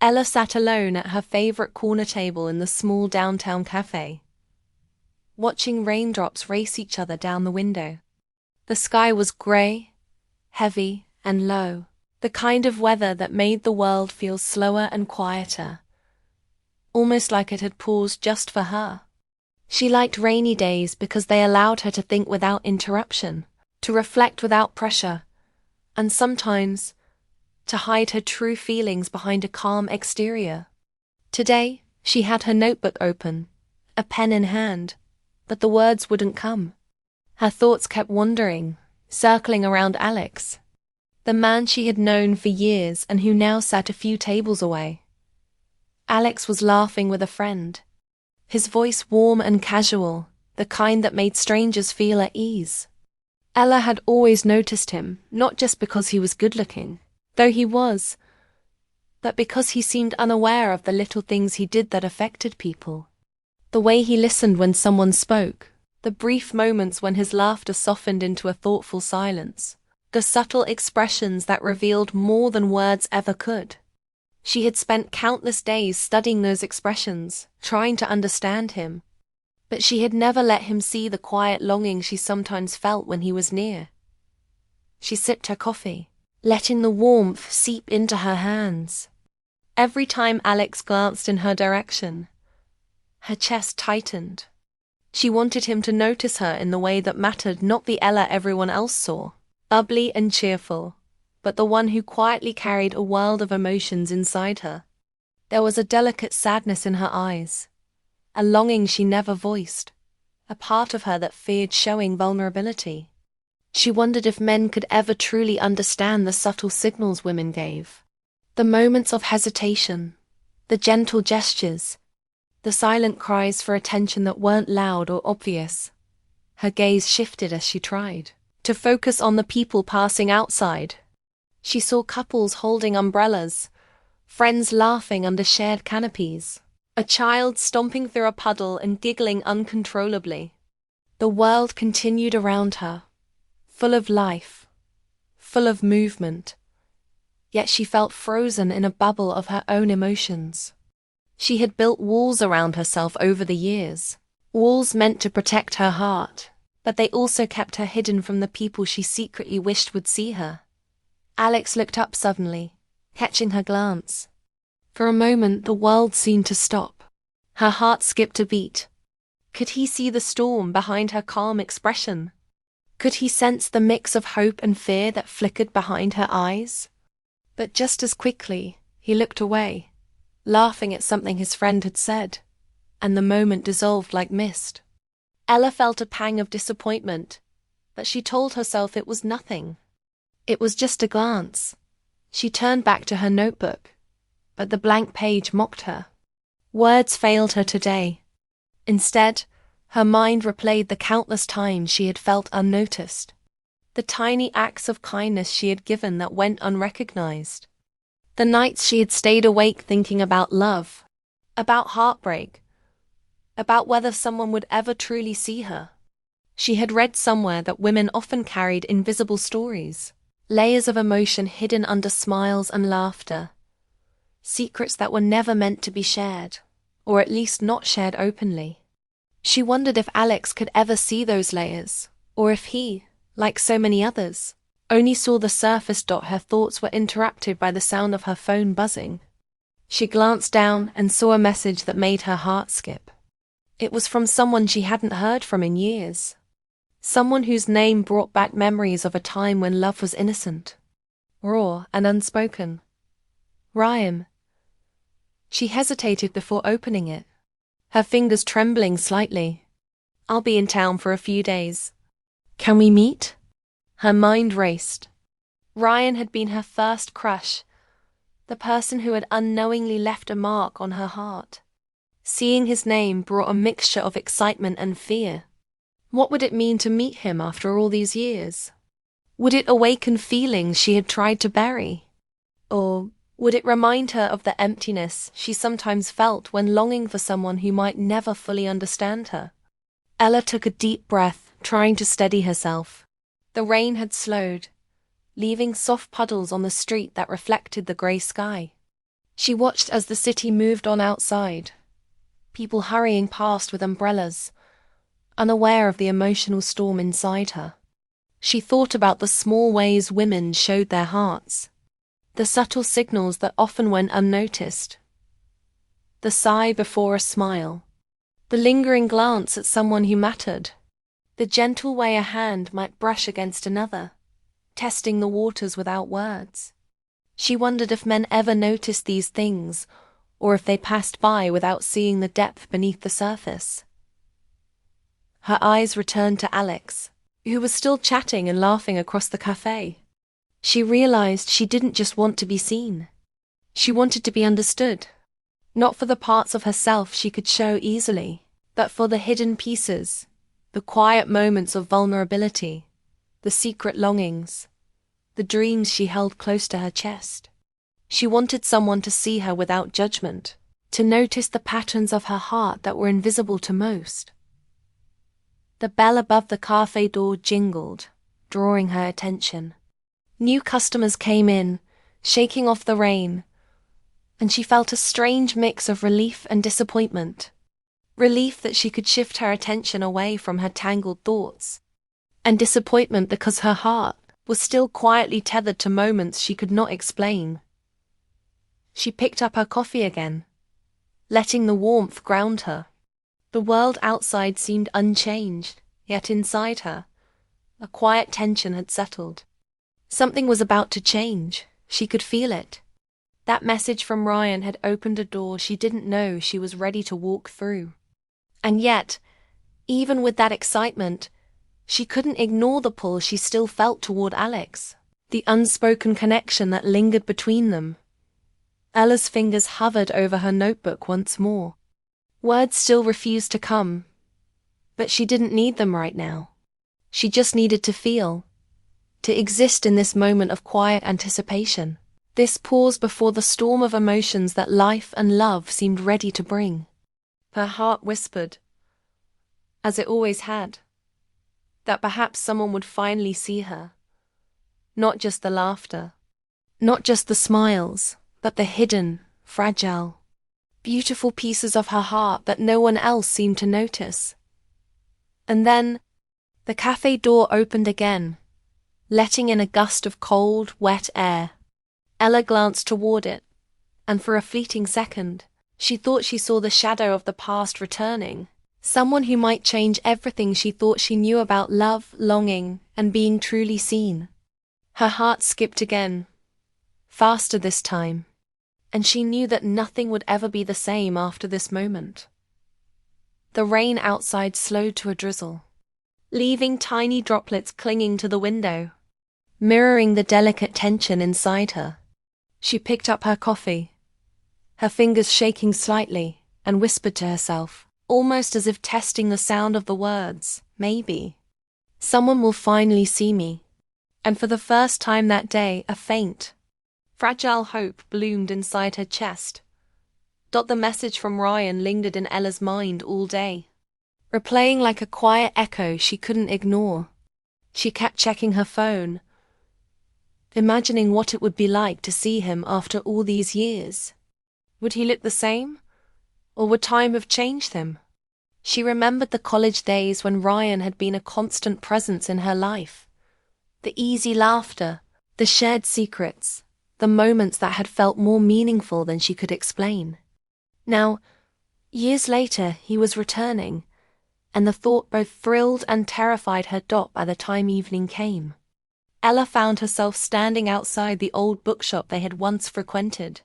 Ella sat alone at her favorite corner table in the small downtown cafe, watching raindrops race each other down the window. The sky was gray, heavy, and low, the kind of weather that made the world feel slower and quieter, almost like it had paused just for her. She liked rainy days because they allowed her to think without interruption, to reflect without pressure, and sometimes to hide her true feelings behind a calm exterior. Today, she had her notebook open, a pen in hand, but the words wouldn't come. Her thoughts kept wandering, circling around Alex, the man she had known for years and who now sat a few tables away. Alex was laughing with a friend, his voice warm and casual, the kind that made strangers feel at ease. Ella had always noticed him, not just because he was good-looking, though he was, but because he seemed unaware of the little things he did that affected people. The way he listened when someone spoke, the brief moments when his laughter softened into a thoughtful silence, the subtle expressions that revealed more than words ever could. She had spent countless days studying those expressions, trying to understand him, but she had never let him see the quiet longing she sometimes felt when he was near. She sipped her coffee, letting the warmth seep into her hands. Every time Alex glanced in her direction, her chest tightened. She wanted him to notice her in the way that mattered, not the Ella everyone else saw, bubbly and cheerful, but the one who quietly carried a world of emotions inside her. There was a delicate sadness in her eyes, a longing she never voiced, a part of her that feared showing vulnerability. She wondered if men could ever truly understand the subtle signals women gave. The moments of hesitation, the gentle gestures, the silent cries for attention that weren't loud or obvious. Her gaze shifted as she tried to focus on the people passing outside. She saw couples holding umbrellas, friends laughing under shared canopies, a child stomping through a puddle and giggling uncontrollably. The world continued around her, full of life, full of movement, yet she felt frozen in a bubble of her own emotions. She had built walls around herself over the years, walls meant to protect her heart, but they also kept her hidden from the people she secretly wished would see her. Alex looked up suddenly, catching her glance. For a moment, the world seemed to stop. Her heart skipped a beat. Could he see the storm behind her calm expression? Could he sense the mix of hope and fear that flickered behind her eyes? But just as quickly, he looked away, laughing at something his friend had said, and the moment dissolved like mist. Ella felt a pang of disappointment, but she told herself it was nothing. It was just a glance. She turned back to her notebook, but the blank page mocked her. Words failed her today. Instead, her mind replayed the countless times she had felt unnoticed, the tiny acts of kindness she had given that went unrecognized, the nights she had stayed awake thinking about love, about heartbreak, about whether someone would ever truly see her. She had read somewhere that women often carried invisible stories, layers of emotion hidden under smiles and laughter, secrets that were never meant to be shared, or at least not shared openly. She wondered if Alex could ever see those layers, or if he, like so many others, only saw the surface. Her thoughts were interrupted by the sound of her phone buzzing. She glanced down and saw a message that made her heart skip. It was from someone she hadn't heard from in years. Someone whose name brought back memories of a time when love was innocent, raw and unspoken. Ryan. She hesitated before opening it, her fingers trembling slightly. "I'll be in town for a few days. Can we meet?" Her mind raced. Ryan had been her first crush, the person who had unknowingly left a mark on her heart. Seeing his name brought a mixture of excitement and fear. What would it mean to meet him after all these years? Would it awaken feelings she had tried to bury? Or would it remind her of the emptiness she sometimes felt when longing for someone who might never fully understand her? Ella took a deep breath, trying to steady herself. The rain had slowed, leaving soft puddles on the street that reflected the grey sky. She watched as the city moved on outside, people hurrying past with umbrellas, unaware of the emotional storm inside her. She thought about the small ways women showed their hearts, the subtle signals that often went unnoticed, the sigh before a smile, the lingering glance at someone who mattered, the gentle way a hand might brush against another, testing the waters without words. She wondered if men ever noticed these things, or if they passed by without seeing the depth beneath the surface. Her eyes returned to Alex, who was still chatting and laughing across the cafe. She realized she didn't just want to be seen. She wanted to be understood, not for the parts of herself she could show easily, but for the hidden pieces, the quiet moments of vulnerability, the secret longings, the dreams she held close to her chest. She wanted someone to see her without judgment, to notice the patterns of her heart that were invisible to most. The bell above the cafe door jingled, drawing her attention. New customers came in, shaking off the rain, and she felt a strange mix of relief and disappointment. Relief that she could shift her attention away from her tangled thoughts, and disappointment because her heart was still quietly tethered to moments she could not explain. She picked up her coffee again, letting the warmth ground her. The world outside seemed unchanged, yet inside her, a quiet tension had settled. Something was about to change. She could feel it. That message from Ryan had opened a door she didn't know she was ready to walk through. And yet, even with that excitement, she couldn't ignore the pull she still felt toward Alex, the unspoken connection that lingered between them. Ella's fingers hovered over her notebook once more. Words still refused to come, but she didn't need them right now. She just needed to feel, to exist in this moment of quiet anticipation, this pause before the storm of emotions that life and love seemed ready to bring. Her heart whispered, as it always had, that perhaps someone would finally see her. Not just the laughter, not just the smiles, but the hidden, fragile, beautiful pieces of her heart that no one else seemed to notice. And then, the cafe door opened again, letting in a gust of cold, wet air. Ella glanced toward it, and for a fleeting second, she thought she saw the shadow of the past returning, someone who might change everything she thought she knew about love, longing, and being truly seen. Her heart skipped again, faster this time, and she knew that nothing would ever be the same after this moment. The rain outside slowed to a drizzle, leaving tiny droplets clinging to the window, mirroring the delicate tension inside her. She picked up her coffee, her fingers shaking slightly, and whispered to herself, almost as if testing the sound of the words, maybe. Someone will finally see me. And for the first time that day, a faint, fragile hope bloomed inside her chest. The message from Ryan lingered in Ella's mind all day, replaying like a quiet echo she couldn't ignore. She kept checking her phone, imagining what it would be like to see him after all these years. Would he look the same? Or would time have changed him? She remembered the college days when Ryan had been a constant presence in her life. The easy laughter, the shared secrets, the moments that had felt more meaningful than she could explain. Now, years later, he was returning, and the thought both thrilled and terrified her. By the time evening came, Ella found herself standing outside the old bookshop they had once frequented.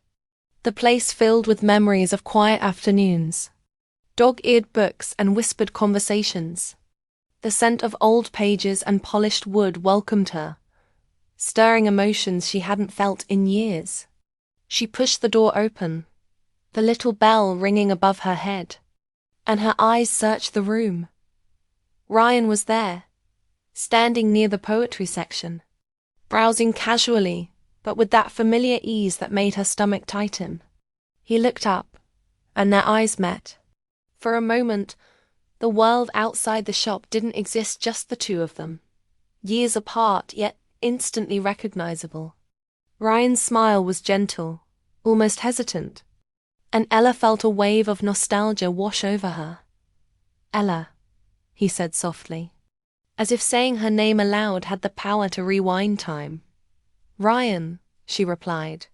The place filled with memories of quiet afternoons, dog-eared books and whispered conversations. The scent of old pages and polished wood welcomed her, stirring emotions she hadn't felt in years. She pushed the door open, the little bell ringing above her head, and her eyes searched the room. Ryan was there, standing near the poetry section, browsing casually, but with that familiar ease that made her stomach tighten. He looked up, and their eyes met. For a moment, the world outside the shop didn't exist, just the two of them, years apart yet instantly recognizable. Ryan's smile was gentle, almost hesitant. And Ella felt a wave of nostalgia wash over her. "Ella," he said softly, as if saying her name aloud had the power to rewind time. "Ryan," she replied,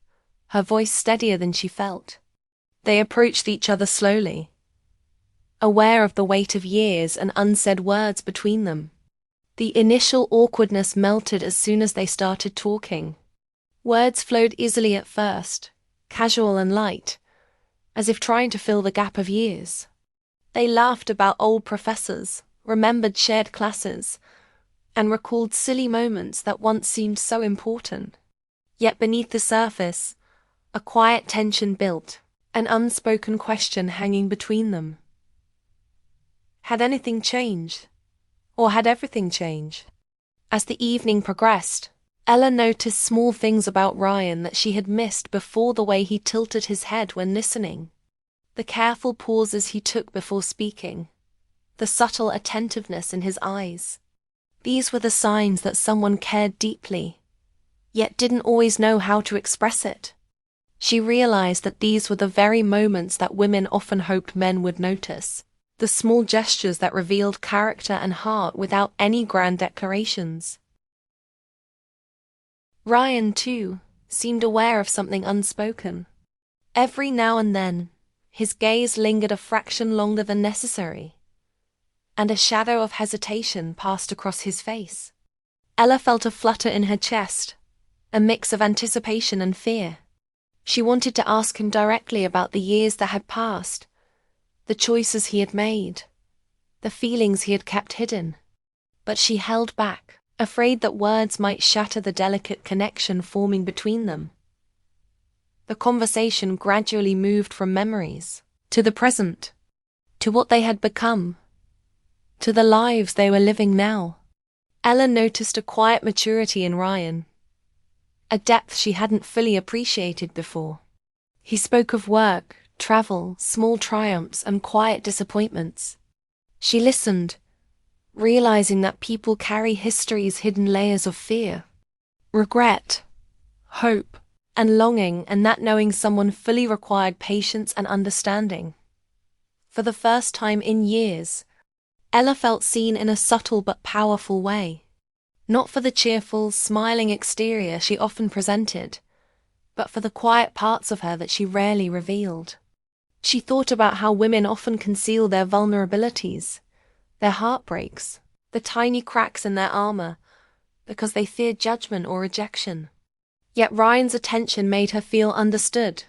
her voice steadier than she felt. They approached each other slowly, aware of the weight of years and unsaid words between them. The initial awkwardness melted as soon as they started talking. Words flowed easily at first, casual and light, as if trying to fill the gap of years. They laughed about old professors, remembered shared classes, and recalled silly moments that once seemed so important. Yet beneath the surface, a quiet tension built, an unspoken question hanging between them. Had anything changed? Or had everything changed? As the evening progressed, Ella noticed small things about Ryan that she had missed before, the way he tilted his head when listening, the careful pauses he took before speaking, the subtle attentiveness in his eyes. These were the signs that someone cared deeply, yet didn't always know how to express it. She realized that these were the very moments that women often hoped men would notice, the small gestures that revealed character and heart without any grand declarations. Ryan, too, seemed aware of something unspoken. Every now and then, his gaze lingered a fraction longer than necessary, and a shadow of hesitation passed across his face. Ella felt a flutter in her chest, a mix of anticipation and fear. She wanted to ask him directly about the years that had passed, the choices he had made, the feelings he had kept hidden. But she held back, afraid that words might shatter the delicate connection forming between them. The conversation gradually moved from memories to the present, to what they had become, to the lives they were living now. Ella noticed a quiet maturity in Ryan, a depth she hadn't fully appreciated before. He spoke of work, travel, small triumphs, and quiet disappointments. She listened, realizing that people carry history's hidden layers of fear, regret, hope, and longing, and that knowing someone fully required patience and understanding. For the first time in years, Ella felt seen in a subtle but powerful way. Not for the cheerful, smiling exterior she often presented, but for the quiet parts of her that she rarely revealed. She thought about how women often conceal their vulnerabilities, their heartbreaks, the tiny cracks in their armor, because they fear judgment or rejection. Yet Ryan's attention made her feel understood,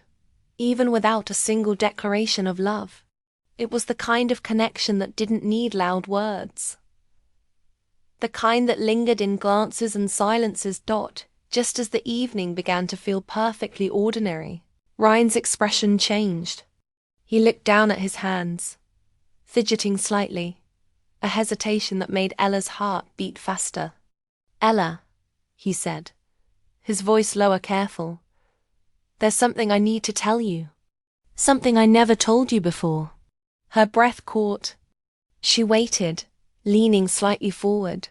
even without a single declaration of love. It was the kind of connection that didn't need loud words. The kind that lingered in glances and silences. Just as the evening began to feel perfectly ordinary, Ryan's expression changed. He looked down at his hands, fidgeting slightly, a hesitation that made Ella's heart beat faster. "Ella," he said, his voice low, careful, "there's something I need to tell you. Something I never told you before." Her breath caught. She waited, leaning slightly forward,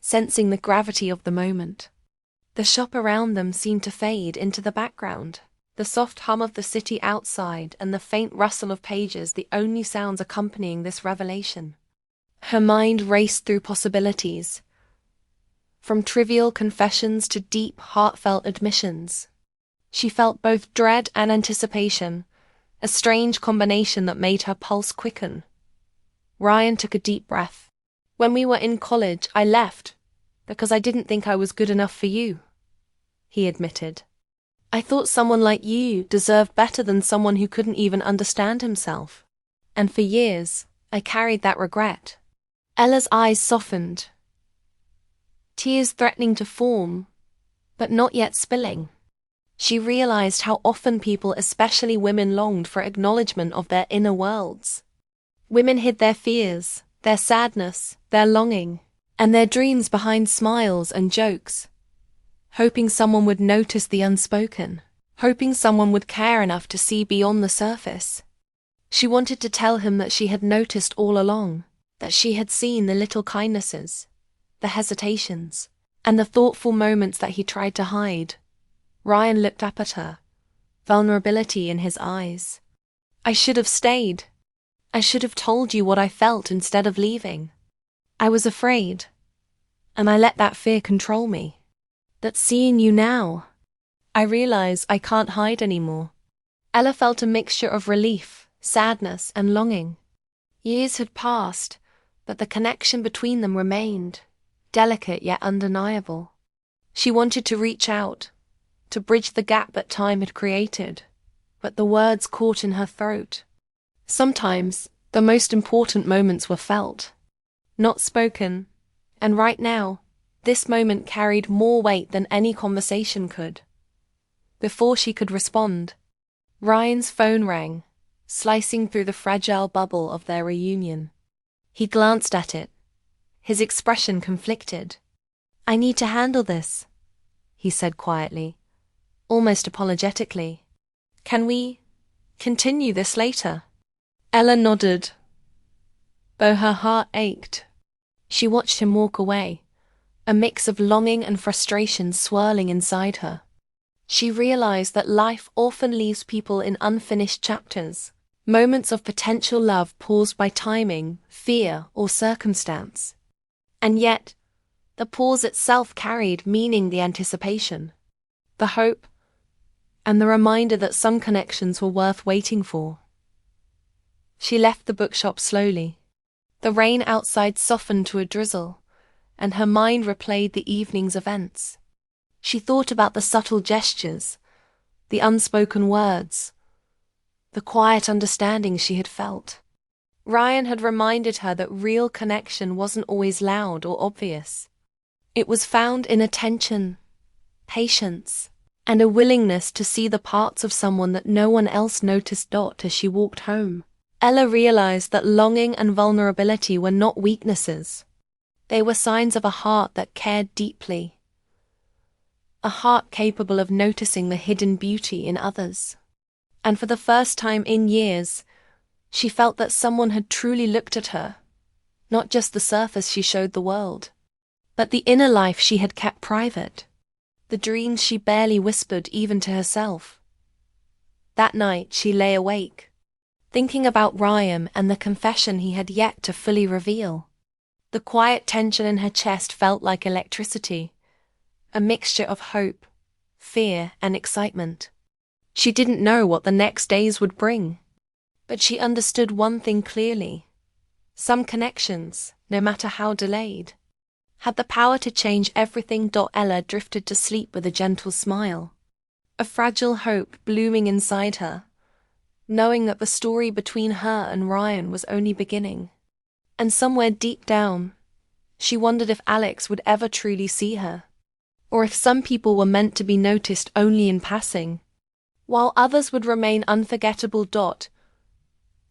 sensing the gravity of the moment. The shop around them seemed to fade into the background, the soft hum of the city outside and the faint rustle of pages the only sounds accompanying this revelation. Her mind raced through possibilities, from trivial confessions to deep, heartfelt admissions. She felt both dread and anticipation, a strange combination that made her pulse quicken. Ryan took a deep breath. "When we were in college, I left, because I didn't think I was good enough for you," he admitted. "I thought someone like you deserved better than someone who couldn't even understand himself. And for years, I carried that regret." Ella's eyes softened, tears threatening to form, but not yet spilling. She realized how often people, especially women, longed for acknowledgement of their inner worlds. Women hid their fears, their sadness, their longing, and their dreams behind smiles and jokes, hoping someone would notice the unspoken, hoping someone would care enough to see beyond the surface. She wanted to tell him that she had noticed all along, that she had seen the little kindnesses, the hesitations, and the thoughtful moments that he tried to hide. Ryan looked up at her, vulnerability in his eyes. I should have stayed. I should have told you what I felt instead of leaving. I was afraid, and I let that fear control me. That seeing you now, I realize I can't hide anymore. Ella felt a mixture of relief, sadness, and longing. Years had passed, but the connection between them remained, delicate yet undeniable. She wanted to reach out, to bridge the gap that time had created, but the words caught in her throat. Sometimes, the most important moments were felt, not spoken, and right now, this moment carried more weight than any conversation could. Before she could respond, Ryan's phone rang, slicing through the fragile bubble of their reunion. He glanced at it, his expression conflicted. I need to handle this, he said quietly, almost apologetically. Can we continue this later? Ella nodded, though her heart ached. She watched him walk away, a mix of longing and frustration swirling inside her. She realized that life often leaves people in unfinished chapters, moments of potential love paused by timing, fear, or circumstance. And yet, the pause itself carried meaning, the anticipation, the hope, and the reminder that some connections were worth waiting for. She left the bookshop slowly. The rain outside softened to a drizzle, and her mind replayed the evening's events. She thought about the subtle gestures, the unspoken words, the quiet understanding she had felt. Ryan had reminded her that real connection wasn't always loud or obvious. It was found in attention, patience, and a willingness to see the parts of someone that no one else noticed. As she walked home, Ella realized that longing and vulnerability were not weaknesses. They were signs of a heart that cared deeply, a heart capable of noticing the hidden beauty in others. And for the first time in years, she felt that someone had truly looked at her, not just the surface she showed the world, but the inner life she had kept private, the dreams she barely whispered even to herself. That night she lay awake, thinking about Ryan and the confession he had yet to fully reveal. The quiet tension in her chest felt like electricity, a mixture of hope, fear, and excitement. She didn't know what the next days would bring, but she understood one thing clearly. Some connections, no matter how delayed, had the power to change everything. Ella drifted to sleep with a gentle smile, a fragile hope blooming inside her, knowing that the story between her and Ryan was only beginning. And somewhere deep down, she wondered if Alex would ever truly see her, or if some people were meant to be noticed only in passing, while others would remain unforgettable.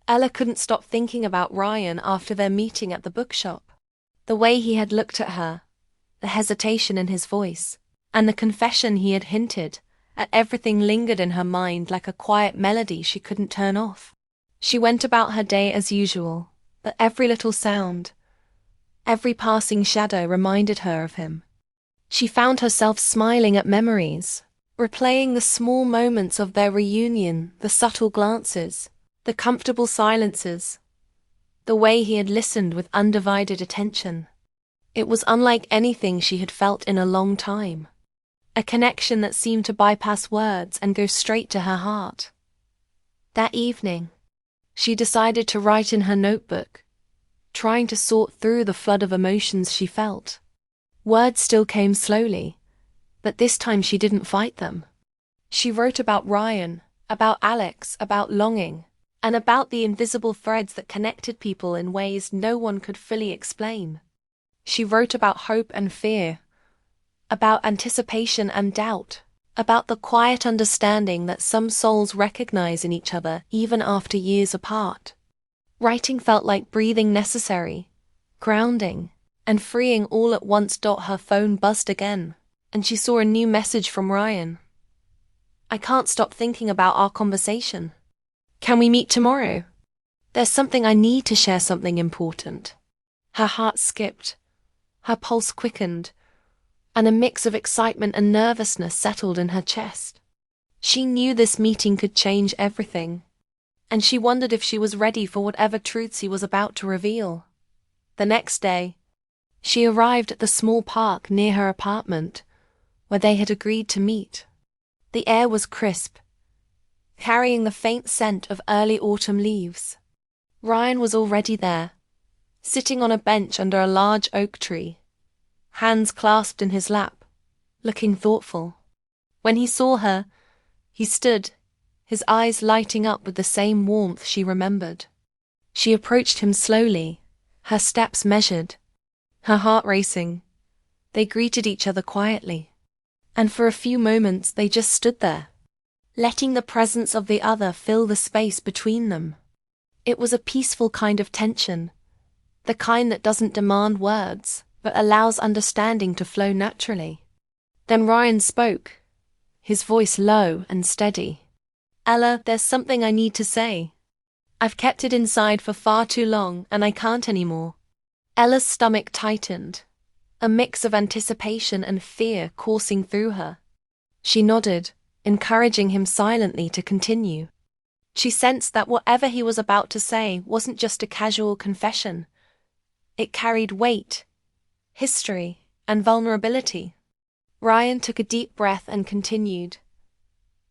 Ella couldn't stop thinking about Ryan after their meeting at the bookshop. The way he had looked at her, the hesitation in his voice, and the confession he had hinted at, everything lingered in her mind like a quiet melody she couldn't turn off. She went about her day as usual, but every little sound, every passing shadow reminded her of him. She found herself smiling at memories, replaying the small moments of their reunion, the subtle glances, the comfortable silences, the way he had listened with undivided attention. It was unlike anything she had felt in a long time, a connection that seemed to bypass words and go straight to her heart. That evening, she decided to write in her notebook, trying to sort through the flood of emotions she felt. Words still came slowly, but this time she didn't fight them. She wrote about Ryan, about Alex, about longing, and about the invisible threads that connected people in ways no one could fully explain. She wrote about hope and fear, about anticipation and doubt, about the quiet understanding that some souls recognize in each other even after years apart. Writing felt like breathing, necessary, grounding, and freeing all at once. Her phone buzzed again, and she saw a new message from Ryan. I can't stop thinking about our conversation. Can we meet tomorrow? There's something I need to share, something important. Her heart skipped, her pulse quickened, and a mix of excitement and nervousness settled in her chest. She knew this meeting could change everything, and she wondered if she was ready for whatever truths he was about to reveal. The next day, she arrived at the small park near her apartment, where they had agreed to meet. The air was crisp, carrying the faint scent of early autumn leaves. Ryan was already there, sitting on a bench under a large oak tree, hands clasped in his lap, looking thoughtful. When he saw her, he stood, his eyes lighting up with the same warmth she remembered. She approached him slowly, her steps measured, her heart racing. They greeted each other quietly, and for a few moments they just stood there, letting the presence of the other fill the space between them. It was a peaceful kind of tension, the kind that doesn't demand words, but allows understanding to flow naturally. Then Ryan spoke, his voice low and steady. "Ella, there's something I need to say. I've kept it inside for far too long, and I can't anymore." Ella's stomach tightened, a mix of anticipation and fear coursing through her. She nodded, encouraging him silently to continue. She sensed that whatever he was about to say wasn't just a casual confession. It carried weight, history, and vulnerability. Ryan took a deep breath and continued.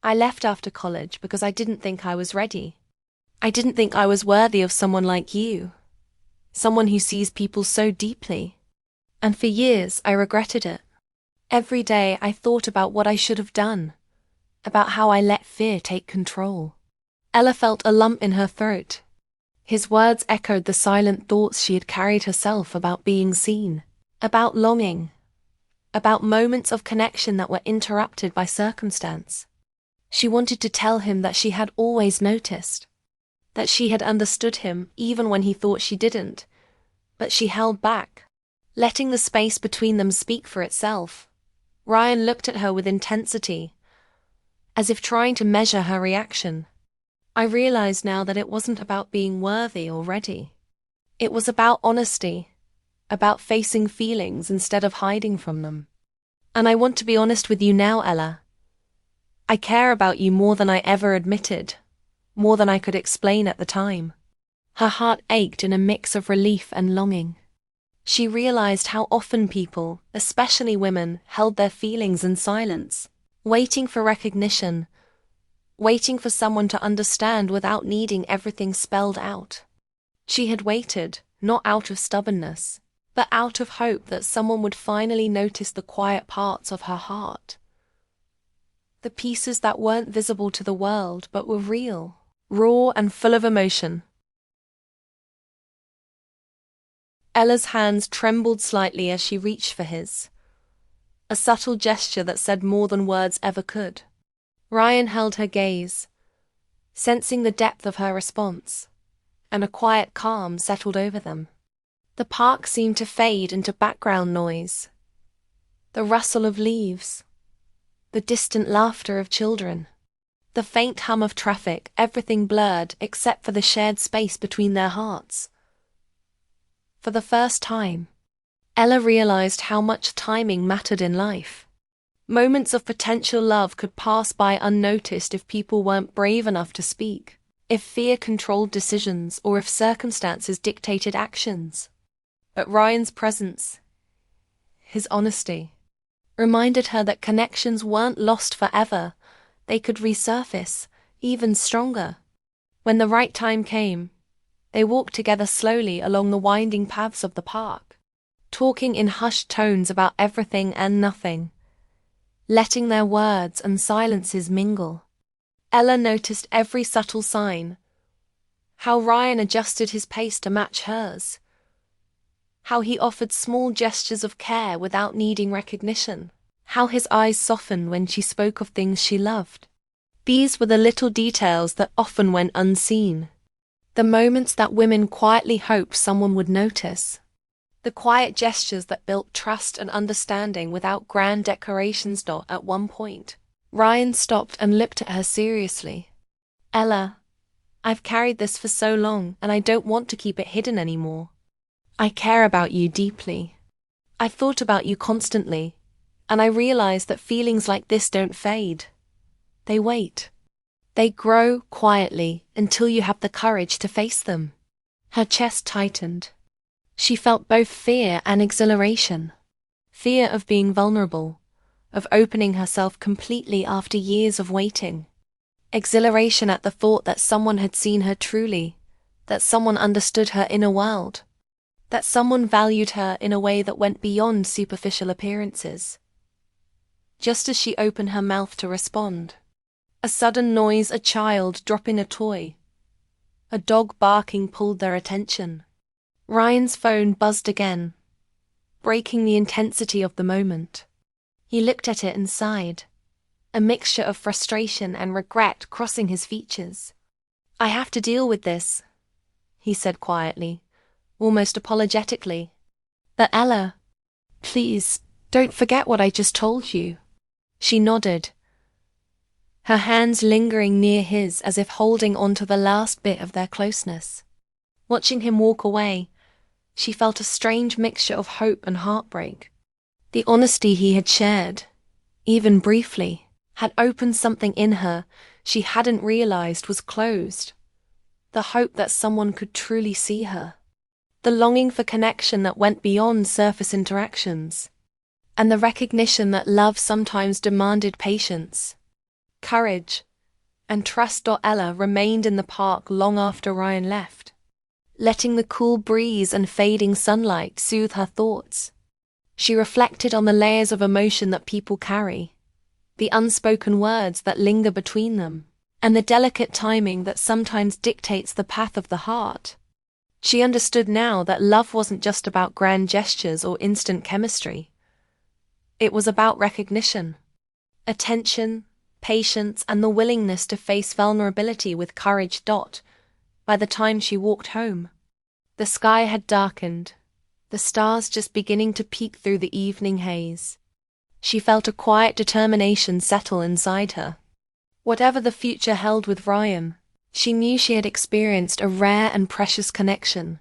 "I left after college because I didn't think I was ready. I didn't think I was worthy of someone like you, someone who sees people so deeply. And for years I regretted it. Every day I thought about what I should have done, about how I let fear take control." Ella felt a lump in her throat. His words echoed the silent thoughts she had carried herself about being seen, about longing, about moments of connection that were interrupted by circumstance. She wanted to tell him that she had always noticed, that she had understood him even when he thought she didn't, but she held back, letting the space between them speak for itself. Ryan looked at her with intensity, as if trying to measure her reaction. "I realize now that it wasn't about being worthy or ready. It was about honesty, about facing feelings instead of hiding from them. And I want to be honest with you now, Ella. I care about you more than I ever admitted, more than I could explain at the time." Her heart ached in a mix of relief and longing. She realized how often people, especially women, held their feelings in silence, waiting for recognition, waiting for someone to understand without needing everything spelled out. She had waited, not out of stubbornness, but out of hope that someone would finally notice the quiet parts of her heart. The pieces that weren't visible to the world but were real, raw and full of emotion. Ella's hands trembled slightly as she reached for his, a subtle gesture that said more than words ever could. Ryan held her gaze, sensing the depth of her response, and a quiet calm settled over them. The park seemed to fade into background noise, the rustle of leaves, the distant laughter of children, the faint hum of traffic, everything blurred except for the shared space between their hearts. For the first time, Ella realized how much timing mattered in life. Moments of potential love could pass by unnoticed if people weren't brave enough to speak, if fear controlled decisions, or if circumstances dictated actions. But Ryan's presence, his honesty, reminded her that connections weren't lost forever. They could resurface, even stronger. When the right time came, they walked together slowly along the winding paths of the park, talking in hushed tones about everything and nothing, letting their words and silences mingle. Ella noticed every subtle sign, how Ryan adjusted his pace to match hers, how he offered small gestures of care without needing recognition, how his eyes softened when she spoke of things she loved. These were the little details that often went unseen, the moments that women quietly hoped someone would notice, the quiet gestures that built trust and understanding without grand declarations. At one point, Ryan stopped and looked at her seriously. "Ella, I've carried this for so long and I don't want to keep it hidden anymore. I care about you deeply. I've thought about you constantly, and I realize that feelings like this don't fade. They wait. They grow quietly until you have the courage to face them. Her chest tightened. She felt both fear and exhilaration. Fear of being vulnerable, of opening herself completely after years of waiting. Exhilaration at the thought that someone had seen her truly, that someone understood her inner world, that someone valued her in a way that went beyond superficial appearances. Just as she opened her mouth to respond, a sudden noise, a child dropping a toy, a dog barking pulled their attention. Ryan's phone buzzed again, breaking the intensity of the moment. He looked at it and sighed, a mixture of frustration and regret crossing his features. "I have to deal with this," he said quietly, almost apologetically. "But Ella, please, don't forget what I just told you." She nodded, her hands lingering near his as if holding on to the last bit of their closeness. Watching him walk away, she felt a strange mixture of hope and heartbreak. The honesty he had shared, even briefly, had opened something in her she hadn't realized was closed. The hope that someone could truly see her. The longing for connection that went beyond surface interactions. And the recognition that love sometimes demanded patience, courage, and trust. Ella remained in the park long after Ryan left, letting the cool breeze and fading sunlight soothe her thoughts. She reflected on the layers of emotion that people carry, the unspoken words that linger between them, and the delicate timing that sometimes dictates the path of the heart. She understood now that love wasn't just about grand gestures or instant chemistry. It was about recognition, attention, patience, and the willingness to face vulnerability with courage. By the time she walked home, the sky had darkened, the stars just beginning to peek through the evening haze. She felt a quiet determination settle inside her. Whatever the future held with Ryan, she knew she had experienced a rare and precious connection,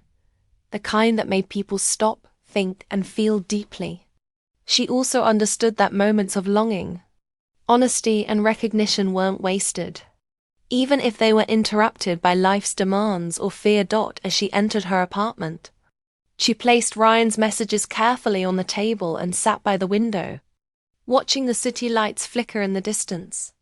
the kind that made people stop, think, and feel deeply. She also understood that moments of longing, honesty, and recognition weren't wasted, even if they were interrupted by life's demands or fear. As she entered her apartment, she placed Ryan's messages carefully on the table and sat by the window, watching the city lights flicker in the distance.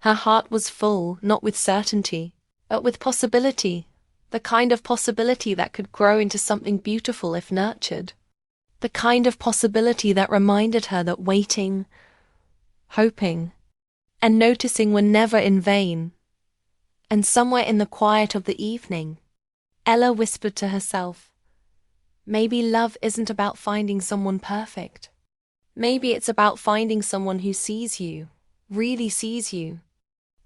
Her heart was full, not with certainty, but with possibility, the kind of possibility that could grow into something beautiful if nurtured. The kind of possibility that reminded her that waiting, hoping, and noticing were never in vain. And somewhere in the quiet of the evening, Ella whispered to herself, maybe love isn't about finding someone perfect. Maybe it's about finding someone who sees you, really sees you,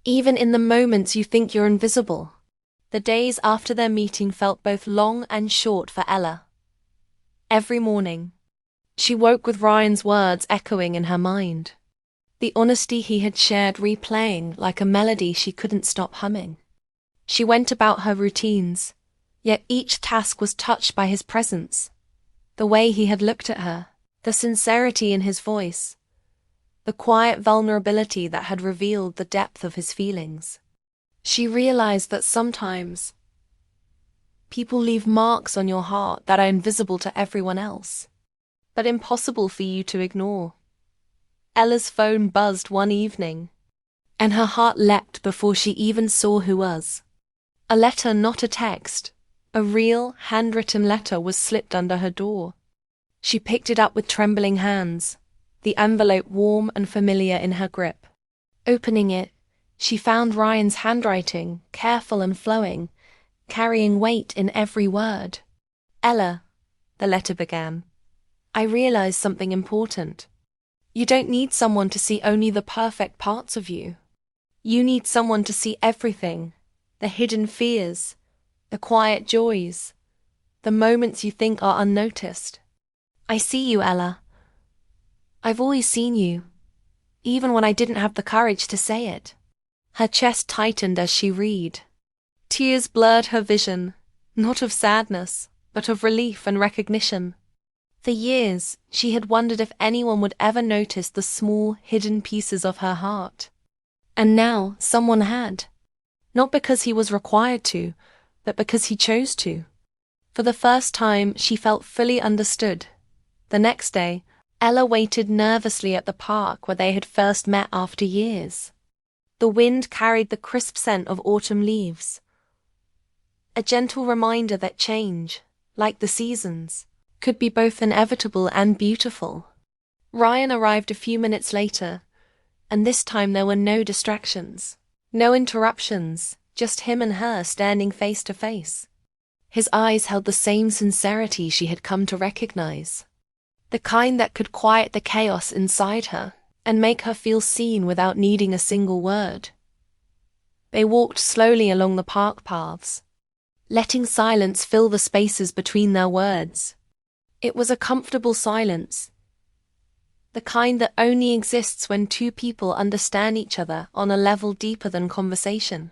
even in the moments you think you're invisible. The days after their meeting felt both long and short for Ella. Every morning, she woke with Ryan's words echoing in her mind, the honesty he had shared replaying like a melody she couldn't stop humming. She went about her routines, yet each task was touched by his presence, the way he had looked at her, the sincerity in his voice, the quiet vulnerability that had revealed the depth of his feelings. She realized that sometimes people leave marks on your heart that are invisible to everyone else, but impossible for you to ignore. Ella's phone buzzed one evening, and her heart leapt before she even saw who was. A letter, not a text, a real, handwritten letter was slipped under her door. She picked it up with trembling hands, the envelope warm and familiar in her grip. Opening it, she found Ryan's handwriting, careful and flowing, carrying weight in every word. "Ella," the letter began, "I realize something important. You don't need someone to see only the perfect parts of you. You need someone to see everything, the hidden fears, the quiet joys, the moments you think are unnoticed. I see you, Ella. I've always seen you, even when I didn't have the courage to say it." Her chest tightened as she read. Tears blurred her vision, not of sadness, but of relief and recognition. For years, she had wondered if anyone would ever notice the small, hidden pieces of her heart. And now someone had. Not because he was required to, but because he chose to. For the first time, she felt fully understood. The next day, Ella waited nervously at the park where they had first met after years. The wind carried the crisp scent of autumn leaves. A gentle reminder that change, like the seasons, could be both inevitable and beautiful. Ryan arrived a few minutes later, and this time there were no distractions. No interruptions, just him and her standing face to face. His eyes held the same sincerity she had come to recognize. The kind that could quiet the chaos inside her and make her feel seen without needing a single word. They walked slowly along the park paths, letting silence fill the spaces between their words. It was a comfortable silence, the kind that only exists when two people understand each other on a level deeper than conversation.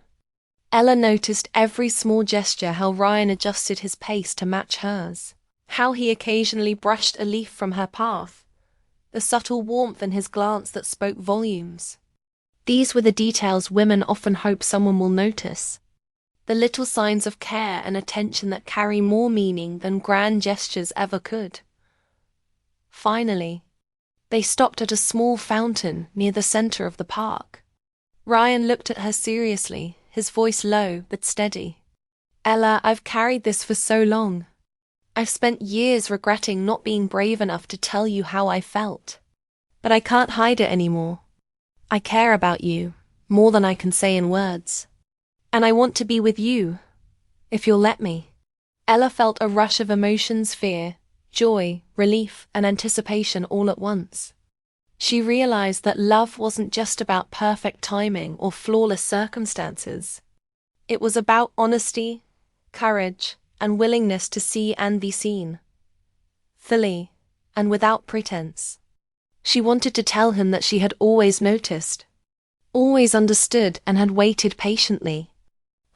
Ella noticed every small gesture, how Ryan adjusted his pace to match hers, how he occasionally brushed a leaf from her path, the subtle warmth in his glance that spoke volumes. These were the details women often hope someone will notice, the little signs of care and attention that carry more meaning than grand gestures ever could. Finally, they stopped at a small fountain near the center of the park. Ryan looked at her seriously, his voice low but steady. "Ella, I've carried this for so long. I've spent years regretting not being brave enough to tell you how I felt. But I can't hide it anymore. I care about you, more than I can say in words. And I want to be with you, if you'll let me." Ella felt a rush of emotions, fear, joy, relief, and anticipation all at once. She realized that love wasn't just about perfect timing or flawless circumstances. It was about honesty, courage, and willingness to see and be seen. Fully, and without pretense. She wanted to tell him that she had always noticed, always understood, and had waited patiently,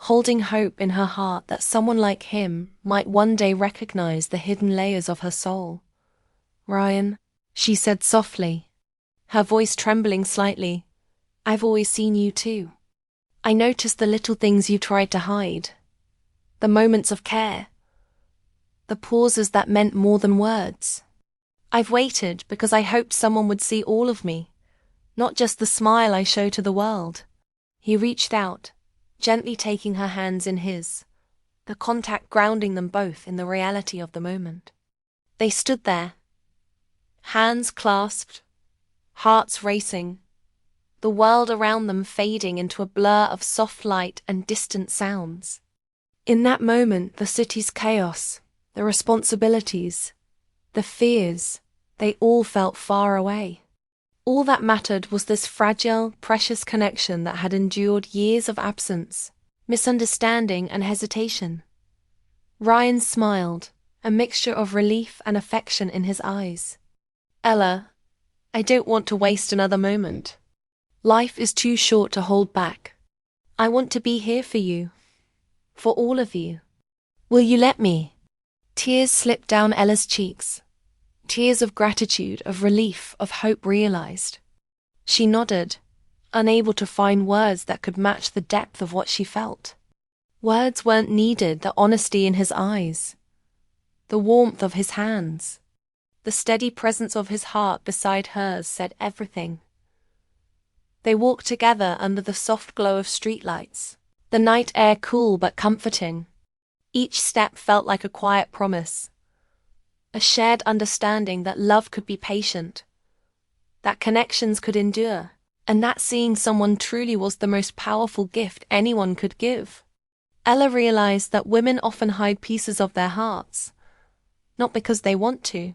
holding hope in her heart that someone like him might one day recognize the hidden layers of her soul. "Ryan," she said softly, her voice trembling slightly, "I've always seen you too. I noticed the little things you tried to hide, the moments of care, the pauses that meant more than words. I've waited because I hoped someone would see all of me, not just the smile I show to the world." He reached out, gently taking her hands in his, the contact grounding them both in the reality of the moment. They stood there, hands clasped, hearts racing, the world around them fading into a blur of soft light and distant sounds. In that moment, the city's chaos, the responsibilities, the fears, they all felt far away. All that mattered was this fragile, precious connection that had endured years of absence, misunderstanding, and hesitation. Ryan smiled, a mixture of relief and affection in his eyes. "Ella, I don't want to waste another moment. Life is too short to hold back. I want to be here for you, for all of you. Will you let me?" Tears slipped down Ella's cheeks. Tears of gratitude, of relief, of hope realized. She nodded, unable to find words that could match the depth of what she felt. Words weren't needed, the honesty in his eyes, the warmth of his hands, the steady presence of his heart beside hers said everything. They walked together under the soft glow of streetlights, the night air cool but comforting. Each step felt like a quiet promise, a shared understanding that love could be patient, that connections could endure, and that seeing someone truly was the most powerful gift anyone could give. Ella realized that women often hide pieces of their hearts, not because they want to,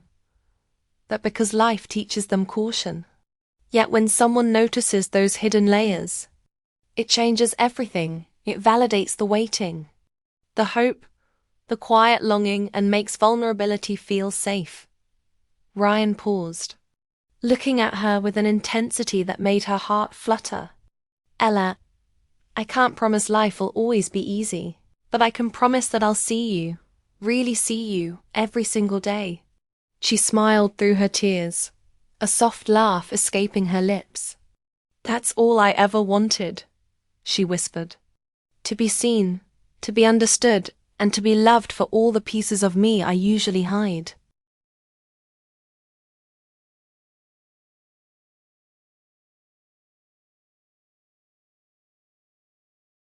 but because life teaches them caution. Yet when someone notices those hidden layers, it changes everything. It validates the waiting, the hope, the quiet longing, and makes vulnerability feel safe. Ryan paused, looking at her with an intensity that made her heart flutter. "Ella, I can't promise life will always be easy, but I can promise that I'll see you, really see you, every single day." She smiled through her tears, a soft laugh escaping her lips. That's all I ever wanted, she whispered. To be seen, to be understood, and to be loved for all the pieces of me I usually hide.